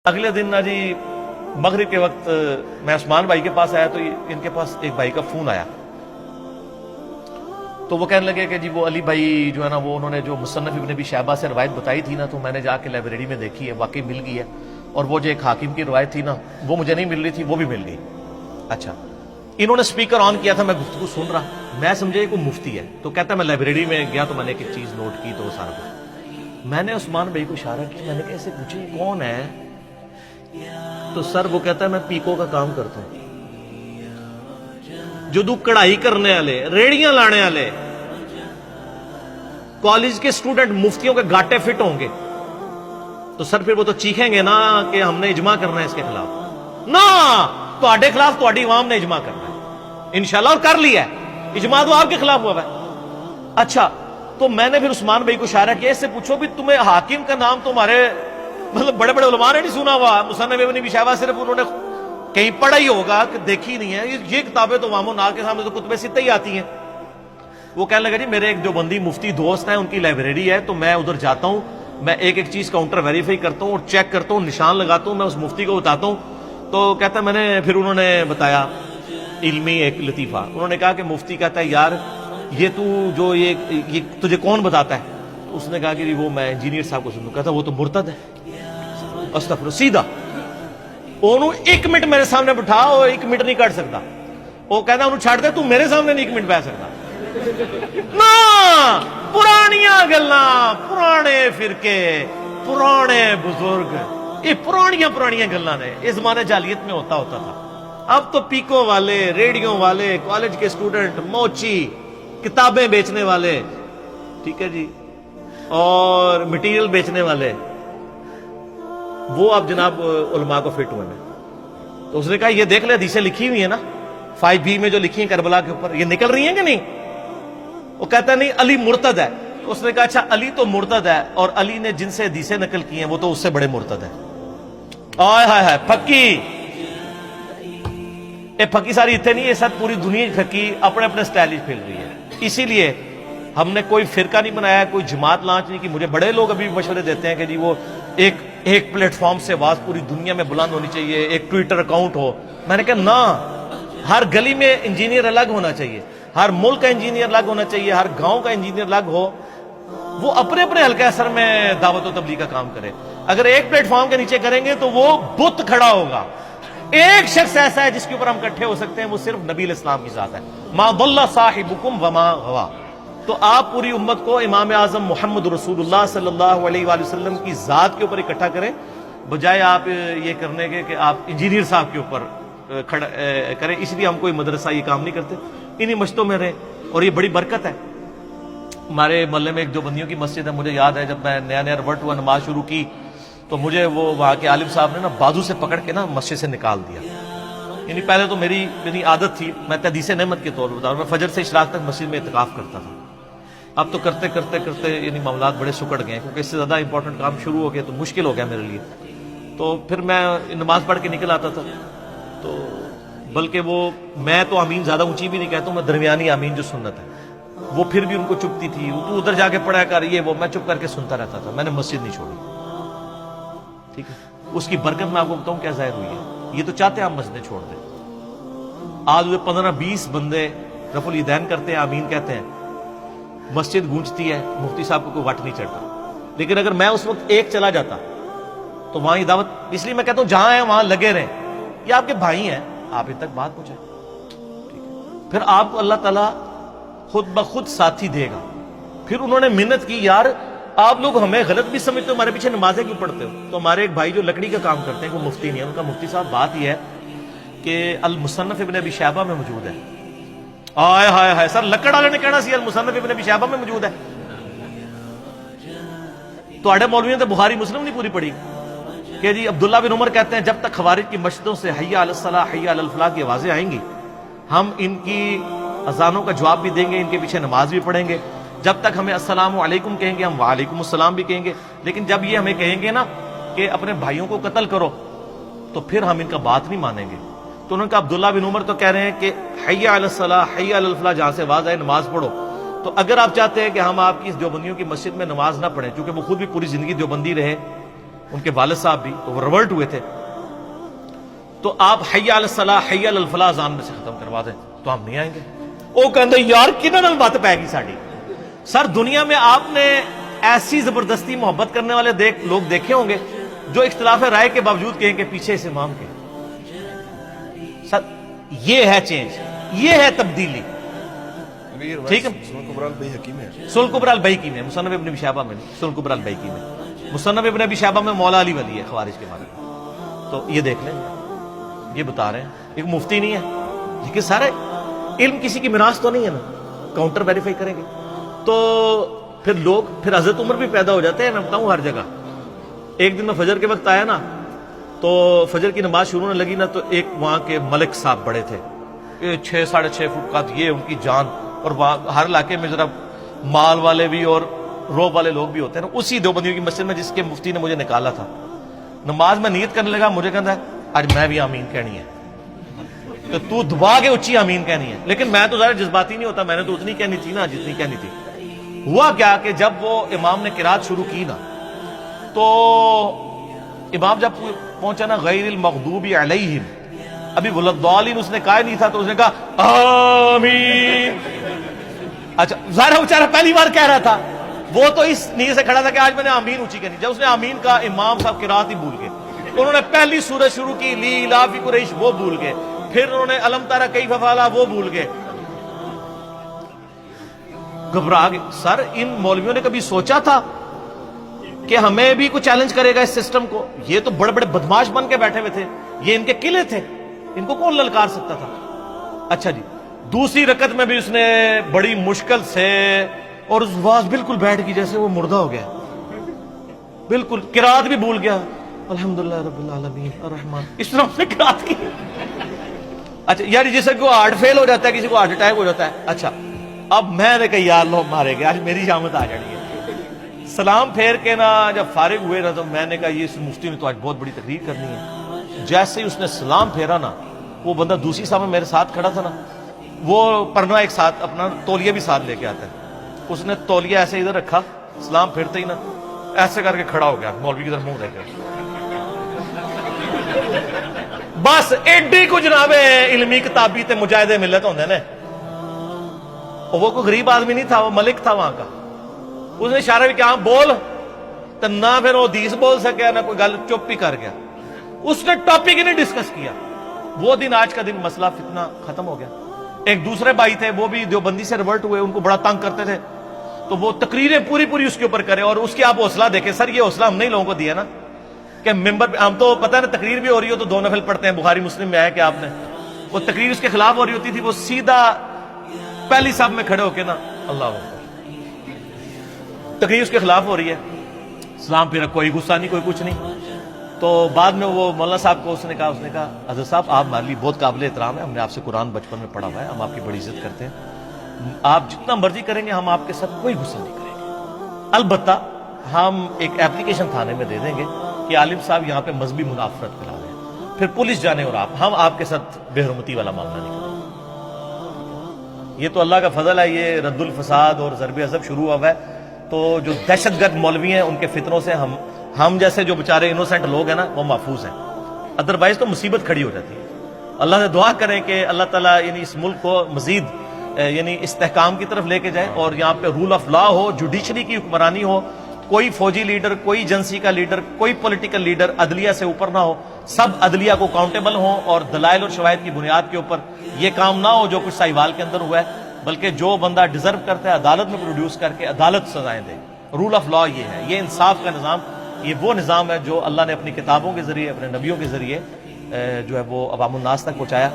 اگلے دن نا جی مغرب کے وقت میں عثمان بھائی کے پاس آیا تو ان کے پاس ایک بھائی کا فون آیا، تو وہ کہنے لگے کہ جی وہ علی بھائی جو ہے نا وہ انہوں نے جو مصنف ابن ابی شیبہ سے روایت بتائی تھی نا تو میں نے جا کے لائبریری میں دیکھی ہے، واقعی مل گئی ہے، اور وہ جو ایک حاکم کی روایت تھی نا وہ مجھے نہیں مل رہی تھی، وہ بھی مل گئی۔ اچھا، انہوں نے سپیکر آن کیا تھا، میں گفتگو سن رہا، میں سمجھے کوئی مفتی ہے، تو کہتا ہے میں لائبریری میں گیا تو میں نے ایک چیز نوٹ کی، تو وہ سارا کچھ میں نے عثمان بھائی کو اشارہ کیا، میں نے کہا ایسے پوچھے کون ہے، تو سر وہ کہتا ہے میں پیکو کا کام کرتا ہوں، جدو کڑھائی کرنے والے، ریڑیاں لانے والے کالج کے اسٹوڈنٹ مفتیوں کے گاٹے فٹ ہوں گے تو سر پھر وہ تو چیخیں گے نا کہ ہم نے اجماع کرنا ہے اس کے خلاف، نہ تواڈے خلاف تواڈی عوام نے اجماع کرنا ہے انشاءاللہ، اور کر لیا ہے، اجماع تو آپ کے خلاف ہوا ہے۔ اچھا، تو میں نے پھر عثمان بھائی کو اشارہ کیا، اس سے پوچھو بھی تمہیں حاکم کا نام تمہارے مطلب بڑے بڑے علماء نے نہیں سنا ہوا، مصنف ابن ابی شیبہ صرف انہوں نے کہیں پڑھا ہی ہوگا کہ دیکھی نہیں ہے، یہ کتابیں تو عوام الناس کے سامنے تو کتب ستہ ہی آتی ہیں۔ وہ کہنے لگا جی میرے ایک دیوبندی مفتی دوست ہیں، ان کی لائبریری ہے، تو میں ادھر جاتا ہوں، میں ایک ایک چیز کاؤنٹر ویریفائی کرتا ہوں اور چیک کرتا ہوں، نشان لگاتا ہوں، میں اس مفتی کو بتاتا ہوں۔ تو کہتا ہے میں نے پھر انہوں نے بتایا علمی ایک لطیفہ، انہوں نے کہا کہ مفتی کہتا ہے یار یہ تو جو یہ تجھے کون بتاتا ہے، تو اس نے کہا کہ وہ میں انجینئر صاحب کو سنوں، کہتا وہ تو مرتد ہے، استغفر سیدھا انہوں ایک منٹ میرے سامنے بٹھا اور ایک منٹ نہیں کٹ سکتا، وہ کہتا انہوں چھاڑ دے تو میرے سامنے نہیں ایک منٹ بیٹھ سکتا، نا پرانیاں گلاں، پرانے فرقے، پرانے بزرگ، یہ پرانیاں گلاں نے، اس زمانے جاہلیت میں ہوتا تھا۔ اب تو پیکوں والے، ریڈیوں والے، کالج کے اسٹوڈنٹ، موچی، کتابیں بیچنے والے، ٹھیک ہے جی، اور مٹیریل بیچنے والے، وہ اب جناب علماء کو فٹ ہوئے ہیں۔ تو اس نے کہا یہ دیکھ لے حدیثیں لکھی ہوئی ہیں نا 5B میں جو لکھی ہیں کربلا کے اوپر، یہ نکل رہی ہیں کہ نہیں؟ وہ کہتا ہے نہیں علی مرتد ہے۔ اس نے کہا اچھا علی تو مرتد ہے، اور علی نے جن سے حدیثیں نقل کی ہیں وہ تو اس سے بڑے مرتد ہیں۔ آئے ہائے ہائے پھکی، اے پھکی ساری اتنے نہیں، یہ سب پوری دنیا پھکی اپنے اپنے سٹائل ہی پھیل رہی ہے۔ اسی لیے ہم نے کوئی فرقہ نہیں بنایا، کوئی جماعت لانچ نہیں کی۔ مجھے بڑے لوگ ابھی مشورے دیتے ہیں کہ جی وہ ایک پلیٹ فارم سے آواز پوری دنیا میں بلند ہونی چاہیے، ایک ٹویٹر اکاؤنٹ ہو۔ میں نے کہا نہ، ہر گلی میں انجینئر الگ ہونا چاہیے، ہر ملک کا انجینئر الگ ہونا چاہیے، ہر گاؤں کا انجینئر الگ ہو، وہ اپنے اپنے حلقہ اثر میں دعوت و تبلیغ کا کام کرے۔ اگر ایک پلیٹ فارم کے نیچے کریں گے تو وہ بت کھڑا ہوگا۔ ایک شخص ایسا ہے جس کے اوپر ہم اکٹھے ہو سکتے ہیں، وہ صرف نبی علیہ السلام کی ذات ہے، ما ضل صاحبکم وما غوا۔ تو آپ پوری امت کو امام اعظم محمد رسول اللہ صلی اللہ علیہ وآلہ وسلم کی ذات کے اوپر اکٹھا کریں، بجائے آپ یہ کرنے کے کہ آپ انجینئر صاحب کے اوپر کریں۔ اس لیے ہم کوئی مدرسہ یہ کام نہیں کرتے، انہی مشتوں میں رہیں، اور یہ بڑی برکت ہے۔ ہمارے محلے میں ایک جو بندیوں کی مسجد ہے، مجھے یاد ہے جب میں نیا رورٹ ہوا نماز شروع کی تو مجھے وہ وہاں کے عالم صاحب نے نا بازو سے پکڑ کے نا مسجد سے نکال دیا۔ یعنی پہلے تو میری عادت تھی، میں تحدیث نعمت کے طور پر بتا رہا ہوں، میں فجر سے اشراق تک مسجد میں اعتکاف کرتا تھا۔ اب تو کرتے کرتے یعنی معاملات بڑے سکڑ گئے، کیونکہ اس سے زیادہ امپورٹنٹ کام شروع ہو گیا تو مشکل ہو گیا میرے لیے۔ تو پھر میں نماز پڑھ کے نکل آتا تھا، تو بلکہ وہ میں تو آمین زیادہ اونچی بھی نہیں کہتا ہوں، میں درمیانی آمین جو سنت ہے وہ پھر بھی ان کو چپتی تھی، تو ادھر جا کے پڑھا کر یہ وہ، میں چپ کر کے سنتا رہتا تھا، میں نے مسجد نہیں چھوڑی، ٹھیک ہے۔ اس کی برکت میں آپ کو بتاؤں کیا ظاہر ہوئی ہے، یہ تو چاہتے ہیں آپ مسجدیں چھوڑ دیں۔ آج وہ 15-20 بندے رفع الیدین کرتے ہیں، آمین کہتے ہیں، مسجد گونجتی ہے، مفتی صاحب کو کوئی وٹ نہیں چڑھتا۔ لیکن اگر میں اس وقت ایک چلا جاتا تو وہاں دعوت، اس لیے میں کہتا ہوں جہاں ہیں وہاں لگے رہیں، یہ آپ کے بھائی ہیں، آپ ان تک بات پہنچائیں، ٹھیک ہے۔ پھر آپ کو اللہ تعالیٰ خود بخود ساتھی دے گا۔ پھر انہوں نے محنت کی، یار آپ لوگ ہمیں غلط بھی سمجھتے ہو، ہمارے پیچھے نمازیں کیوں پڑھتے ہو؟ تو ہمارے ایک بھائی جو لکڑی کا کام کرتے ہیں، وہ مفتی نہیں ہے، ان کا مفتی صاحب بات یہ ہے کہ المصنف ابن ابی شیبہ میں موجود ہے۔ آئے ہائے ہائے سر، لکڑ والے نے کہنا سی المصنف ابن ابی شیبہ میں موجود ہے، تو آڑے مولویوں نے بخاری مسلم نہیں پوری پڑھی کہ جی عبداللہ بن عمر کہتے ہیں جب تک خوارج کی مسجدوں سے حی علی الصلاح حی علی الفلاح کی آوازیں آئیں گی، ہم ان کی اذانوں کا جواب بھی دیں گے، ان کے پیچھے نماز بھی پڑھیں گے۔ جب تک ہمیں السلام علیکم کہیں گے، ہم وعلیکم السلام بھی کہیں گے، لیکن جب یہ ہمیں کہیں گے نا کہ اپنے بھائیوں کو قتل کرو تو پھر ہم ان کا بات نہیں مانیں گے۔ تو انہوں نے کہا عبداللہ بن عمر تو کہہ رہے ہیں کہ حی علی الصلاح حی علی الفلاح جہاں سے آواز آئے نماز پڑھو، تو اگر آپ چاہتے ہیں کہ ہم آپ کی اس دیوبندیوں کی مسجد میں نماز نہ پڑھیں، چونکہ وہ خود بھی پوری زندگی دیوبندی رہے، ان کے والد صاحب بھی تو وہ ریورٹ ہوئے تھے. تو آپ حی علی الصلاح حی علی الفلاح اذان میں سے ختم کروا دیں تو ہم نہیں آئیں گے. وہ کہتے یار کنہاں نال بات پے گی ساڈی. سر دنیا میں آپ نے ایسی زبردستی محبت کرنے والے لوگ دیکھے ہوں گے جو اختلاف رائے کے باوجود کہیں کہ پیچھے اس امام کے. سر یہ ہے چینج, یہ ہے تبدیلی. ٹھیک ہے, سنن کبری البیہقی میں, مصنف ابن ابی شیبہ میں, سنن کبری البیہقی میں, مصنف ابن ابی شیبہ میں مولا علی ولی ہے خوارج کے بارے میں. تو یہ دیکھ لیں, یہ بتا رہے ہیں, ایک مفتی نہیں ہے لیکن سارے علم کسی کی میراث تو نہیں ہے نا, کاؤنٹر ویریفائی کریں گے. تو پھر لوگ, پھر حضرت عمر بھی پیدا ہو جاتے ہیں. میں بتاؤں ہر جگہ. ایک دن میں فجر کے وقت آیا نا, تو فجر کی نماز شروع ہونے لگی نا, تو ایک وہاں کے ملک صاحب بڑے تھے, 6-6.5 فٹ قد, یہ ان کی جان, اور وہاں ہر علاقے میں ذرا مال والے بھی اور روب والے لوگ بھی ہوتے ہیں نا. اسی دیوبندیوں کی مسجد میں جس کے مفتی نے مجھے نکالا تھا, نماز میں نیت کرنے لگا, مجھے کہتا ہے آج میں بھی آمین کہنی ہے, تو دبا کے اچھی آمین کہنی ہے. لیکن میں تو ذرا جذباتی نہیں ہوتا, میں نے تو اتنی کہنی تھی نا جتنی کہنی تھی. ہوا کیا کہ جب وہ امام نے قرات شروع کی نا, تو امام جب پہنچا نا غیر المغضوب علیہم, ابھی ولضالین اس نے کہا نہیں تھا, تو اس نے کہا آمین. اچھا ظاہر ہے بیچارہ پہلی بار کہہ رہا تھا, وہ تو اس نیت سے کھڑا تھا کہ آج میں نے آمین اونچی کرنی. جب اس نے آمین کہا, امام صاحب قرات ہی بھول گئے. انہوں نے پہلی سورت شروع کی لی لاف قریش, وہ بھول گئے. پھر انہوں نے الم تری کیف فعل, وہ بھول گئے. گھبرا گئے. سر ان مولویوں نے کبھی سوچا تھا کہ ہمیں بھی کوئی چیلنج کرے گا اس سسٹم کو؟ یہ تو بڑے بڑے بدماش بن کے بیٹھے ہوئے تھے, یہ ان کے قلعے تھے, ان کو کون للکار سکتا تھا؟ اچھا جی, دوسری رکعت میں بھی اس نے بڑی مشکل سے, اور اس واز بالکل بیٹھ گئی جیسے وہ مردہ ہو گیا, بالکل قرات بھی بھول گیا. الحمدللہ رب العالمین الرحمن, اس طرح اس نے قرات کی. اچھا یار جسے کو ہارٹ فیل ہو جاتا ہے, کسی کو ہارٹ اٹیک ہو جاتا ہے. اچھا اب میں نے کہا یا اللہ مارے گئے, آج میری شامت آ جانی ہے. سلام پھیر کے نا جب فارغ ہوئے نا, تو میں نے کہا یہ اس مفتی نے تو آج بہت بڑی تقریر کرنی ہے. جیسے ہی اس نے سلام پھیرا نا, وہ بندہ دوسری صاحب میں میرے ساتھ کھڑا تھا نا, وہ پرنا ایک ساتھ اپنا تولیہ بھی ساتھ لے کے آتا ہے, اس نے تولیہ ایسے ادھر رکھا, سلام پھیرتے ہی نا ایسے کر کے کھڑا ہو گیا, مولوی کی طرف منہ دے کر. بس ایڈی کو جناب علمی کتابی تے مجاہد ملت ہوندے نے. وہ کوئی غریب آدمی نہیں تھا, وہ ملک تھا وہاں کا. اس نے اشارہ بھی کیا بول, تو نہ پھر وہ حدیث بول سکیا نہ کوئی گل, چپ ہی کر گیا. اس نے ٹاپک ہی نہیں ڈسکس کیا. وہ دن آج کا دن مسئلہ فتنہ ختم ہو گیا. ایک دوسرے بھائی تھے, وہ بھی دیوبندی سے ریورٹ ہوئے, ان کو بڑا تنگ کرتے تھے, تو وہ تقریریں پوری اس کے اوپر کرے. اور اس کی آپ حوصلہ دیکھیں سر, یہ حوصلہ ہم نے لوگوں کو دیا نا کہ ممبر, ہم تو پتہ ہے نا تقریر بھی ہو رہی ہو تو 2 نفل پڑھتے ہیں, بخاری مسلم میں ہے کہ آپ نے, وہ تقریر اس کے خلاف ہو رہی ہوتی تھی, وہ سیدھا پہلی صف میں کھڑے ہو کے نا اللہ اکبر, تقریر اس کے خلاف ہو رہی ہے, سلام پھر کوئی غصہ نہیں کوئی کچھ نہیں. تو بعد میں وہ مولانا صاحب کو اس نے کہا حضرت صاحب آپ ہمارے لیے بہت قابل احترام ہے, ہم نے آپ سے قرآن بچپن میں پڑھا ہوا ہے, ہم آپ کی بڑی عزت کرتے ہیں, آپ جتنا مرضی کریں گے ہم آپ کے ساتھ کوئی غصہ نہیں کریں گے. البتہ ہم ایک ایپلیکیشن تھانے میں دے دیں گے کہ عالم صاحب یہاں پہ مذہبی منافرت پھیلا رہے ہیں, پھر پولیس جانے اور ہم آپ کے ساتھ بے حرمتی والا معاملہ نہیں کریں. یہ تو اللہ کا فضل ہے, یہ رد الفساد اور ضرب عضب شروع ہوا ہے, تو جو دہشت گرد مولوی ہیں ان کے فتنوں سے ہم جیسے جو بیچارے انوسینٹ لوگ ہیں نا وہ محفوظ ہیں, ادروائز تو مصیبت کھڑی ہو جاتی ہے. اللہ سے دعا کریں کہ اللہ تعالیٰ یعنی اس ملک کو مزید یعنی استحکام کی طرف لے کے جائے, اور یہاں پہ رول آف لا ہو, جوڈیشری کی حکمرانی ہو, کوئی فوجی لیڈر, کوئی ایجنسی کا لیڈر, کوئی پولیٹیکل لیڈر عدلیہ سے اوپر نہ ہو, سب عدلیہ کو اکاؤنٹیبل ہوں, اور دلائل اور شواہد کی بنیاد کے اوپر یہ کام نہ ہو جو کچھ ساہیوال کے اندر ہوا ہے, بلکہ جو بندہ ڈیزرو کرتا ہے عدالت میں پروڈیوس کر کے عدالت سزائیں دے. رول آف لا یہ ہے, یہ انصاف کا نظام, یہ وہ نظام ہے جو اللہ نے اپنی کتابوں کے ذریعے, اپنے نبیوں کے ذریعے جو ہے وہ عوام الناس تک پہنچایا.